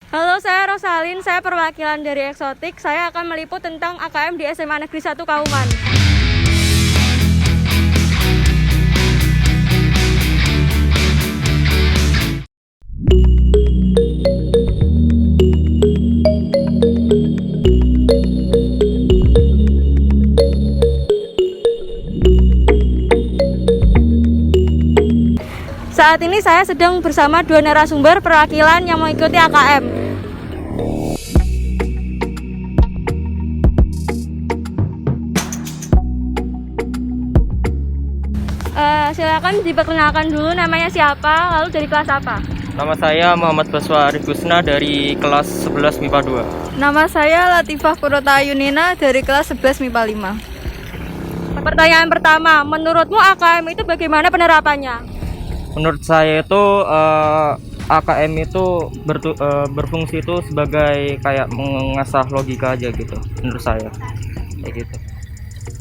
Halo, saya Rosalin, saya perwakilan dari Eksotik. Saya akan meliput tentang AKM di SMA Negeri 1 Kauman. Saat ini saya sedang bersama dua narasumber perwakilan yang mengikuti AKM. Silakan diperkenalkan dulu namanya siapa, lalu dari kelas apa? Nama saya Muhammad Baswa Arif Husna dari kelas 11 MIPA 2. Nama saya Latifah Kurota Yunina dari kelas 11 MIPA 5. Pertanyaan pertama, menurutmu AKM itu bagaimana penerapannya? Menurut saya itu AKM itu berfungsi itu sebagai kayak mengasah logika aja gitu. Menurut saya kayak gitu.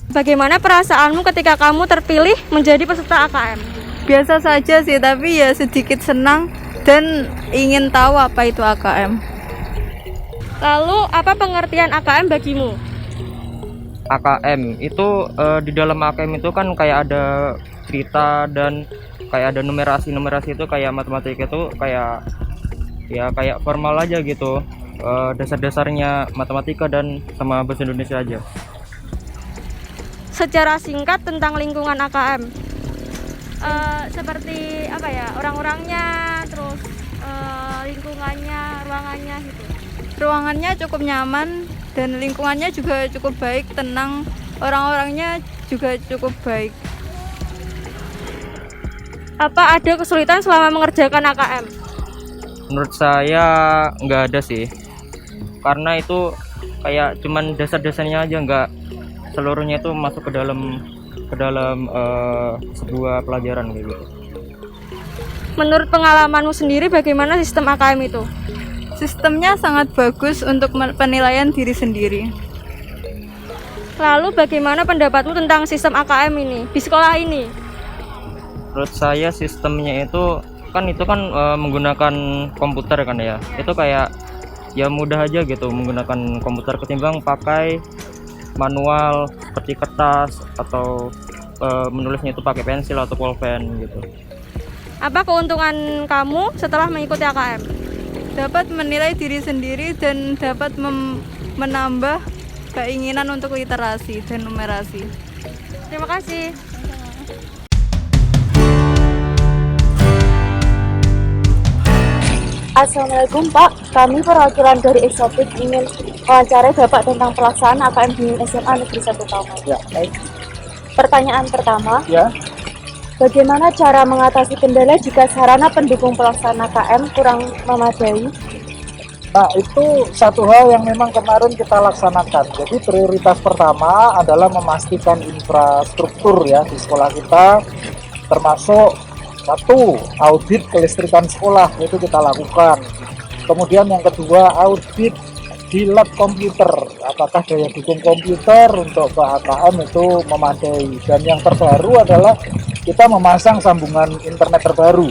Bagaimana perasaanmu ketika kamu terpilih menjadi peserta AKM? Biasa saja sih, tapi ya sedikit senang dan ingin tahu apa itu AKM. Lalu, apa pengertian AKM bagimu? AKM itu di dalam AKM itu kan kayak ada cerita dan kayak ada numerasi itu kayak matematika itu kayak ya kayak formal aja gitu, dasar-dasarnya matematika dan sama bahasa Indonesia aja. Secara singkat tentang lingkungan AKM, seperti apa ya, orang-orangnya, terus lingkungannya, ruangannya gitu. Ruangannya cukup nyaman dan lingkungannya juga cukup baik, tenang. Orang-orangnya juga cukup baik. Apa ada kesulitan selama mengerjakan AKM? Menurut saya nggak ada sih, karena itu kayak cuman dasar-dasarnya aja, nggak seluruhnya itu masuk ke dalam sebuah pelajaran kayak gitu. Menurut pengalamanmu sendiri bagaimana sistem AKM itu? Sistemnya sangat bagus untuk penilaian diri sendiri. Lalu bagaimana pendapatmu tentang sistem AKM ini di sekolah ini? Menurut saya sistemnya itu kan menggunakan komputer kan ya. Itu kayak ya mudah aja gitu menggunakan komputer ketimbang pakai manual seperti kertas atau menulisnya itu pakai pensil atau pulpen gitu. Apa keuntungan kamu setelah mengikuti AKM? Dapat menilai diri sendiri dan dapat menambah keinginan untuk literasi dan numerasi. Terima kasih. Assalamualaikum Pak, kami perwakilan dari Eksotik ingin wawancarai Bapak tentang pelaksanaan AKM di SMA Negeri 1 Kauman. Ya, baik. Pertanyaan pertama, Ya, bagaimana cara mengatasi kendala jika sarana pendukung pelaksanaan AKM kurang memadai? nah itu satu hal yang memang kemarin kita laksanakan. Jadi prioritas pertama adalah memastikan infrastruktur ya di sekolah kita, termasuk satu, audit kelistrikan sekolah itu kita lakukan. Kemudian yang kedua, audit di lab komputer, apakah daya dukung komputer untuk ke AKM itu memadai. Dan yang terbaru adalah kita memasang sambungan internet terbaru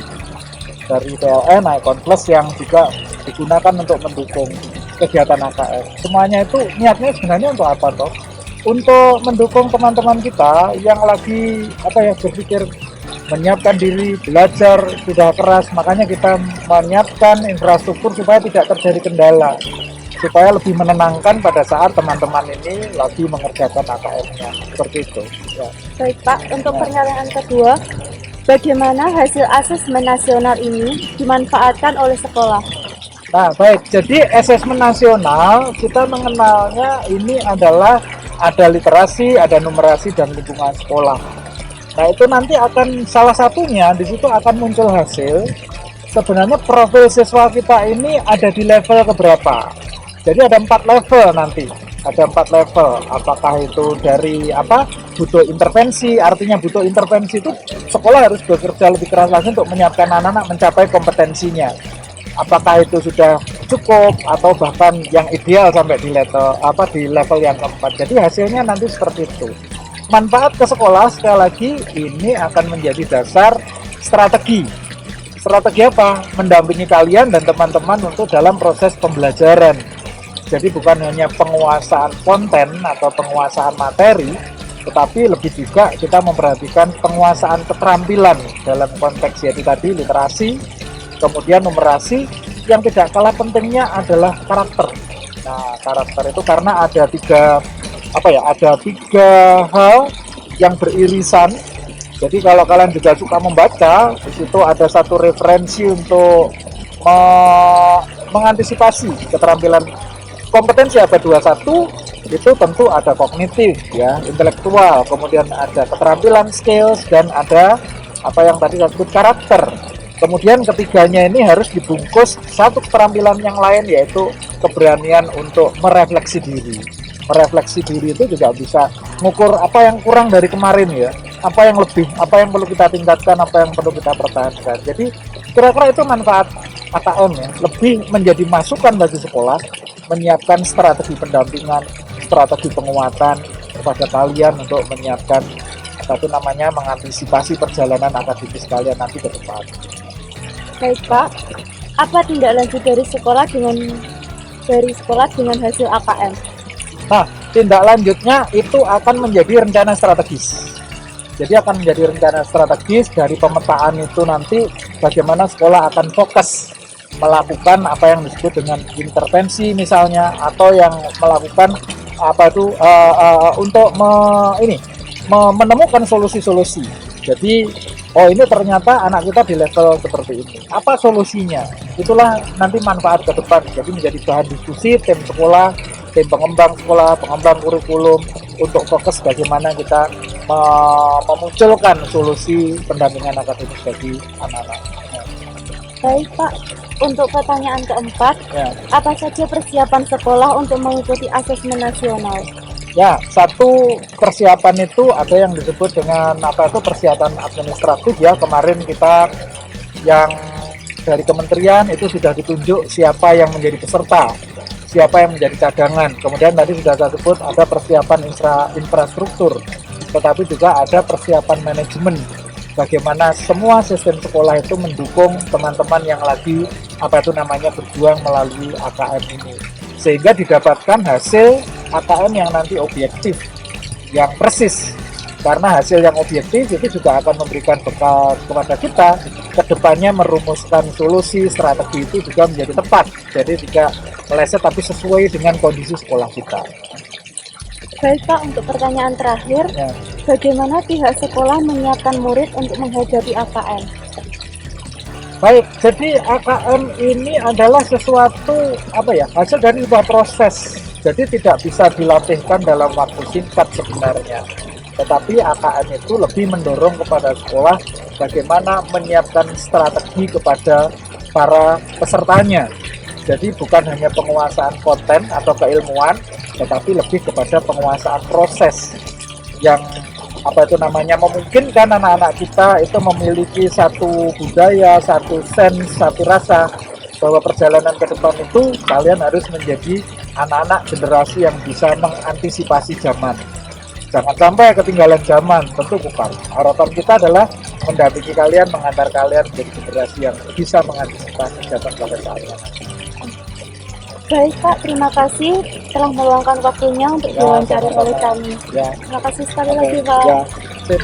dari PLN Icon Plus yang juga digunakan untuk mendukung kegiatan AKM. Semuanya itu niatnya sebenarnya untuk apa toh? Untuk mendukung teman-teman kita yang lagi berpikir menyiapkan diri belajar sudah keras, makanya kita menyiapkan infrastruktur supaya tidak terjadi kendala, supaya lebih menenangkan pada saat teman-teman ini lagi mengerjakan AKM-nya seperti itu ya. Baik Pak, untuk pertanyaan kedua, bagaimana hasil asesmen nasional ini dimanfaatkan oleh sekolah? Nah baik, jadi asesmen nasional kita mengenalnya ini adalah ada literasi, ada numerasi dan lingkungan sekolah. Nah itu nanti akan salah satunya di situ akan muncul hasil sebenarnya profil siswa kita ini ada di level keberapa. Jadi ada 4 level nanti, ada 4 level. Apakah itu dari butuh intervensi, artinya butuh intervensi itu sekolah harus bekerja lebih keras lagi untuk menyiapkan anak-anak mencapai kompetensinya. Apakah itu sudah cukup atau bahkan yang ideal sampai di level yang keempat. Jadi hasilnya nanti seperti itu. Manfaat ke sekolah sekali lagi ini akan menjadi dasar strategi Strategi apa? Mendampingi kalian dan teman-teman untuk dalam proses pembelajaran. Jadi bukan hanya penguasaan konten atau penguasaan materi, tetapi lebih juga kita memperhatikan penguasaan keterampilan dalam konteks yaitu tadi literasi, kemudian numerasi, yang tidak kalah pentingnya adalah karakter. Nah, karakter itu karena ada tiga hal yang beririsan. Jadi kalau kalian juga suka membaca, di situ ada satu referensi untuk mengantisipasi keterampilan kompetensi abad 21 itu tentu ada kognitif ya, intelektual, kemudian ada keterampilan skills dan ada apa yang tadi saya sebut karakter. Kemudian ketiganya ini harus dibungkus satu keterampilan yang lain yaitu keberanian untuk merefleksi diri. Merefleksi diri itu juga bisa mengukur apa yang kurang dari kemarin ya, apa yang lebih, apa yang perlu kita tingkatkan, apa yang perlu kita pertahankan. Jadi kira-kira itu manfaat AKM ya, lebih menjadi masukan bagi sekolah, menyiapkan strategi pendampingan, strategi penguatan kepada kalian untuk menyiapkan mengantisipasi perjalanan akademis kalian nanti ke depan. Baik Pak, apa tindak lanjut dari sekolah dengan hasil AKM? Nah, tindak lanjutnya itu akan menjadi rencana strategis. Jadi akan menjadi rencana strategis dari pemetaan itu nanti bagaimana sekolah akan fokus melakukan apa yang disebut dengan intervensi misalnya, atau yang melakukan untuk menemukan solusi-solusi. Jadi ini ternyata anak kita di level seperti ini. Apa solusinya? Itulah nanti manfaat ke depan. Jadi menjadi bahan diskusi tim sekolah, tim pengembang sekolah, pengembang kurikulum untuk fokus bagaimana kita memunculkan solusi pendampingan akademis bagi anak-anak. Baik Pak, untuk pertanyaan keempat, Ya. apa saja persiapan sekolah untuk mengikuti asesmen nasional? Ya, satu persiapan itu ada yang disebut dengan persiapan administratif ya. Kemarin kita yang dari kementerian itu sudah ditunjuk siapa yang menjadi peserta, siapa yang menjadi cadangan. Kemudian tadi sudah saya sebut ada persiapan infrastruktur, tetapi juga ada persiapan manajemen. Bagaimana semua sistem sekolah itu mendukung teman-teman yang lagi berjuang melalui AKM ini, sehingga didapatkan hasil AKM yang nanti objektif, yang persis. Karena hasil yang objektif itu juga akan memberikan bekal kepada kita ke depannya merumuskan solusi strategi itu juga menjadi tepat. Jadi tidak meleset tapi sesuai dengan kondisi sekolah kita. Baik Pak, untuk pertanyaan terakhir, Ya. bagaimana pihak sekolah menyiapkan murid untuk menghadapi AKM? Baik, jadi AKM ini adalah sesuatu hasil dari sebuah proses. Jadi tidak bisa dilatihkan dalam waktu singkat sebenarnya. Tetapi AKM itu lebih mendorong kepada sekolah bagaimana menyiapkan strategi kepada para pesertanya. Jadi bukan hanya penguasaan konten atau keilmuan, tetapi lebih kepada penguasaan proses yang memungkinkan anak-anak kita itu memiliki satu budaya, satu sense, satu rasa bahwa perjalanan ke depan itu kalian harus menjadi anak-anak generasi yang bisa mengantisipasi zaman. Jangan sampai ketinggalan zaman, tentu bukan. Harapan kita adalah mendampingi kalian, mengantar kalian menjadi generasi yang bisa mengantisipasi zaman pada saatnya. Baik Pak, terima kasih telah meluangkan waktunya untuk diwawancara oleh kami. Ya. Terima kasih sekali lagi Pak. Ya. Sip.